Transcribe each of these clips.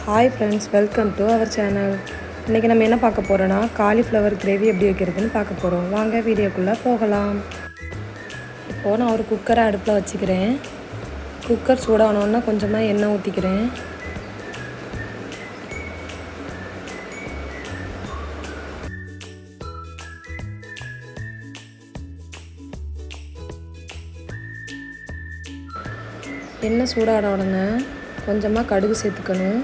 Hi friends, welcome to our channel. இன்றைக்கி நம்ம என்ன பார்க்க போகிறோன்னா காலிஃப்ளவர் கிரேவி எப்படி வைக்கிறதுன்னு பார்க்க போகிறோம். வாங்க வீடியோக்குள்ளே போகலாம். இப்போது நான் ஒரு குக்கரை அடுப்பில் வச்சுக்கிறேன். குக்கர் சூடானோன்னா கொஞ்சமாக எண்ணெய் ஊற்றிக்கிறேன். எண்ணெய் சூடான உடனே கொஞ்சமாக கடுகு சேர்த்துக்கணும்.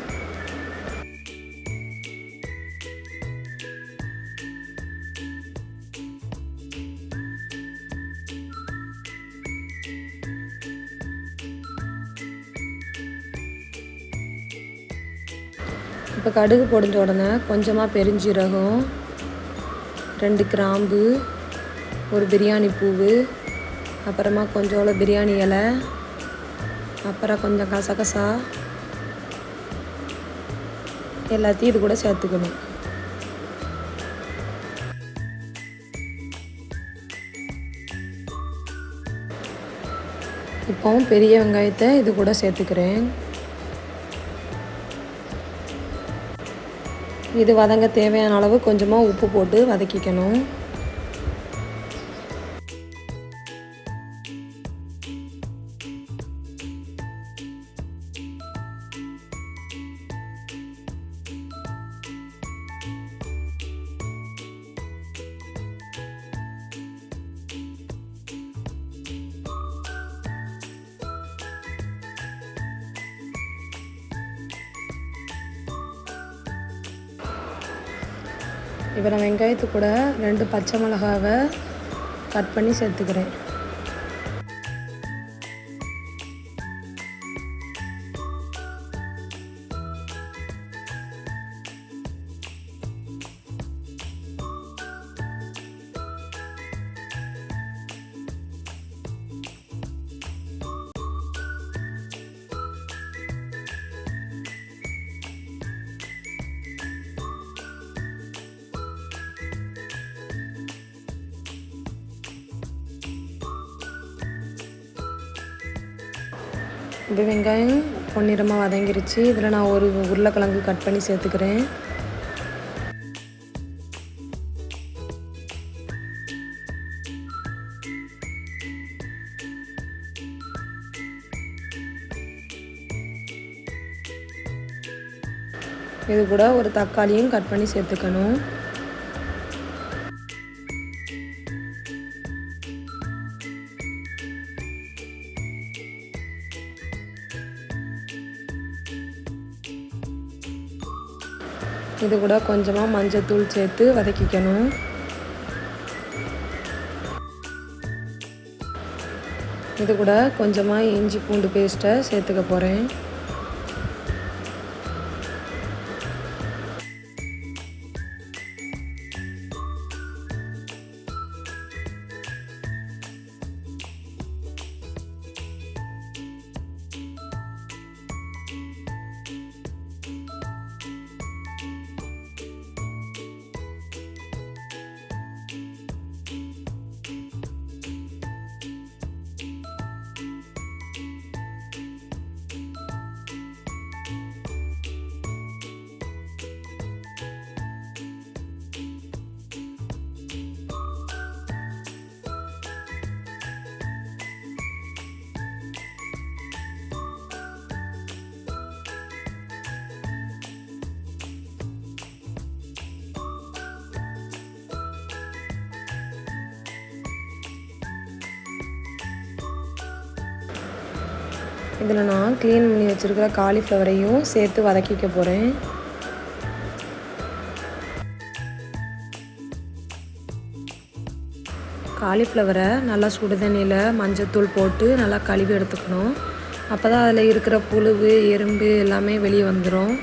இப்போ கடுகு பொடிஞ்ச உடனே கொஞ்சமாக பெருஞ்சீரகம், 2 கிராம்பு, ஒரு பிரியாணி பூவு, அப்புறமா கொஞ்சோள பிரியாணி இலை, அப்புறம் கொஞ்சம் கசகசா எல்லாத்தையும் இது கூட சேர்த்துக்கணும். இப்போ பெரிய வெங்காயத்தை இது கூட சேர்த்துக்கிறேன். இது வதங்க தேவையான அளவு கொஞ்சமாக உப்பு போட்டு வதக்கிக்கணும். இப்போ நான் வெங்காயத்து கூட 2 பச்சை மிளகாவை கட் பண்ணி சேர்த்துக்கிறேன். இப்போ வெங்காயம் பொன்னிறமாக வதங்கிருச்சு. இதில் நான் ஒரு உருளைக்கிழங்கு கட் பண்ணி சேர்த்துக்கிறேன். இது கூட ஒரு தக்காளியும் கட் பண்ணி சேர்த்துக்கணும். இது கூட கொஞ்சமாக மஞ்சத்தூள் சேர்த்து வதக்கிக்கணும். இது கூட கொஞ்சமாக இஞ்சி பூண்டு பேஸ்ட்டை சேர்த்துக்க போகிறேன். இதில் நான் க்ளீன் பண்ணி வச்சுருக்கிற காலிஃப்ளவரையும் சேர்த்து வதக்கிக்க போகிறேன். காலிஃப்ளவரை நல்லா சுடு தண்ணியில் மஞ்சத்தூள் போட்டு நல்லா கழுவி எடுத்துக்கணும். அப்போ தான் அதில் இருக்கிற புழு, எறும்பு எல்லாமே வெளியே வந்துடும்.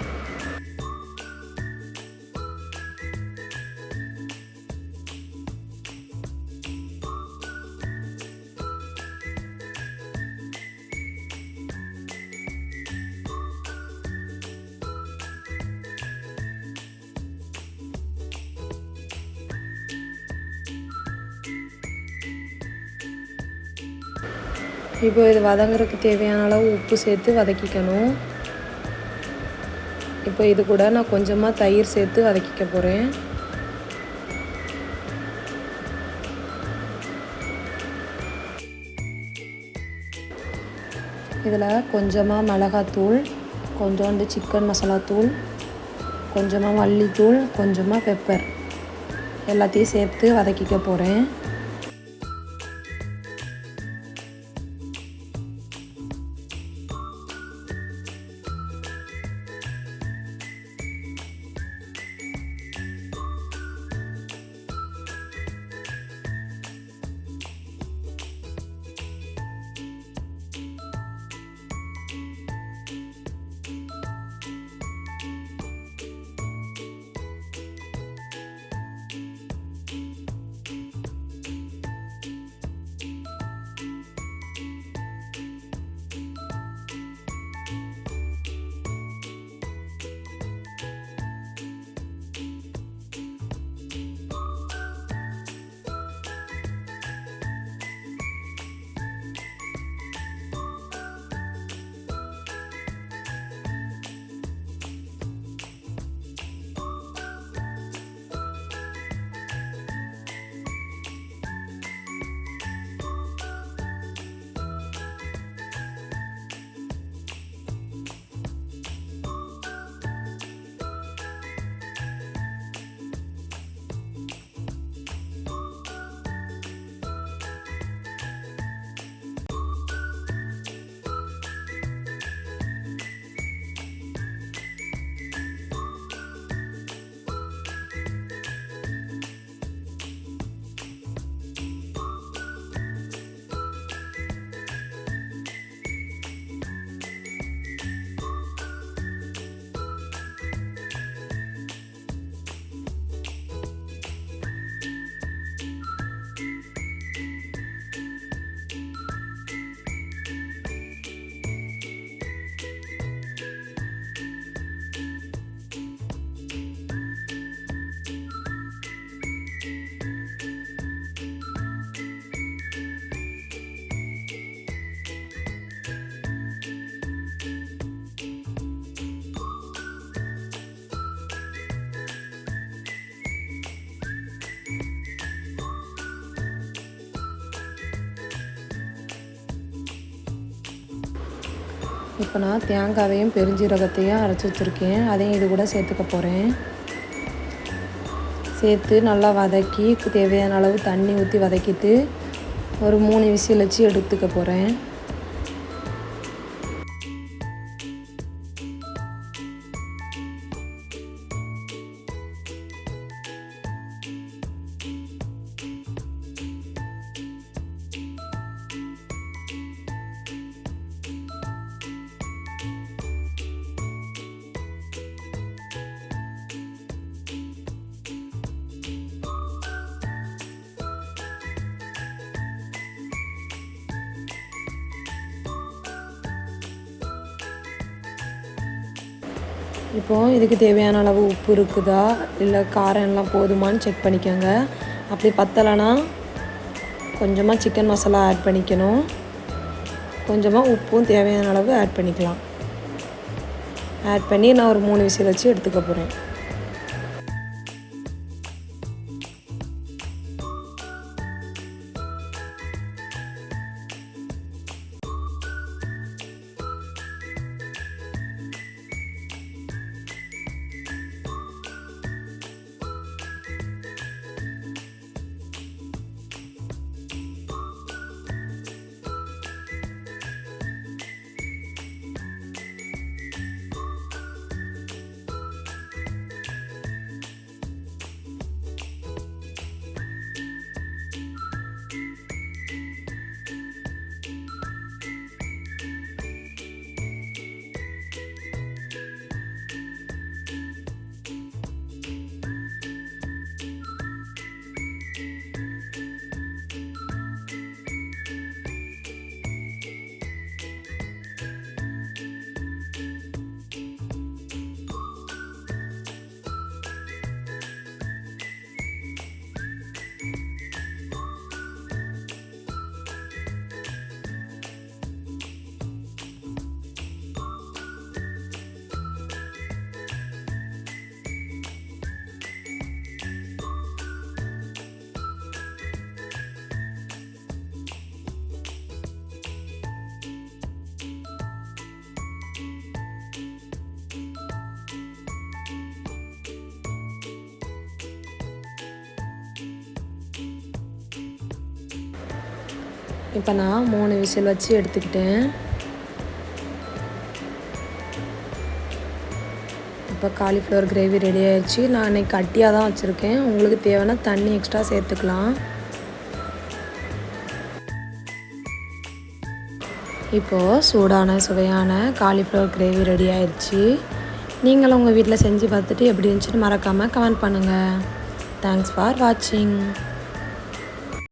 இப்போ இது வதங்குறதுக்கு தேவையான அளவு உப்பு சேர்த்து வதக்கிக்கணும். இப்போ இது கூட நான் கொஞ்சமாக தயிர் சேர்த்து வதக்கிக்க போகிறேன். இதில் கொஞ்சமாக மிளகாத்தூள், கொஞ்சோண்டு சிக்கன் மசாலா தூள், கொஞ்சமாக மல்லித்தூள், கொஞ்சமாக பெப்பர் எல்லாத்தையும் சேர்த்து வதக்கிக்க போகிறேன். இப்போ நான் தேங்காவையும் பெருஞ்சீரகத்தையும் அரைச்சி வச்சுருக்கேன், அதையும் இது கூட சேர்த்துக்க போகிறேன். சேர்த்து நல்லா வதக்கி தேவையான அளவு தண்ணி ஊற்றி வதக்கிட்டு ஒரு 3 விசில் வச்சு எடுத்துக்க போகிறேன். இப்போது இதுக்கு தேவையான அளவு உப்பு இருக்குதா இல்லை காரம் எல்லாம் போதுமான்னு செக் பண்ணிக்கோங்க. அப்படி பத்தலைன்னா கொஞ்சமாக சிக்கன் மசாலா ஆட் பண்ணிக்கணும், கொஞ்சமாக உப்பும் தேவையான அளவு ஆட் பண்ணிக்கலாம். ஆட் பண்ணி நான் ஒரு 3 விசில் வச்சு எடுத்துக்க போகிறேன். இப்போ நான் 3 விசில் வச்சு எடுத்துக்கிட்டேன். இப்போ காலிஃப்ளவர் கிரேவி ரெடி ஆயிடுச்சு. நான் இன்றைக்கி கட்டியாக தான் வச்சுருக்கேன். உங்களுக்கு தேவைன்னா தண்ணி எக்ஸ்ட்ரா சேர்த்துக்கலாம். இப்போது சூடான சுவையான காலிஃப்ளவர் கிரேவி ரெடி ஆயிடுச்சு. நீங்களும் உங்கள் வீட்டில் செஞ்சு பார்த்துட்டு எப்படி இருந்துச்சுன்னு மறக்காமல் கமெண்ட் பண்ணுங்கள். தேங்க்ஸ் ஃபார் வாட்சிங்.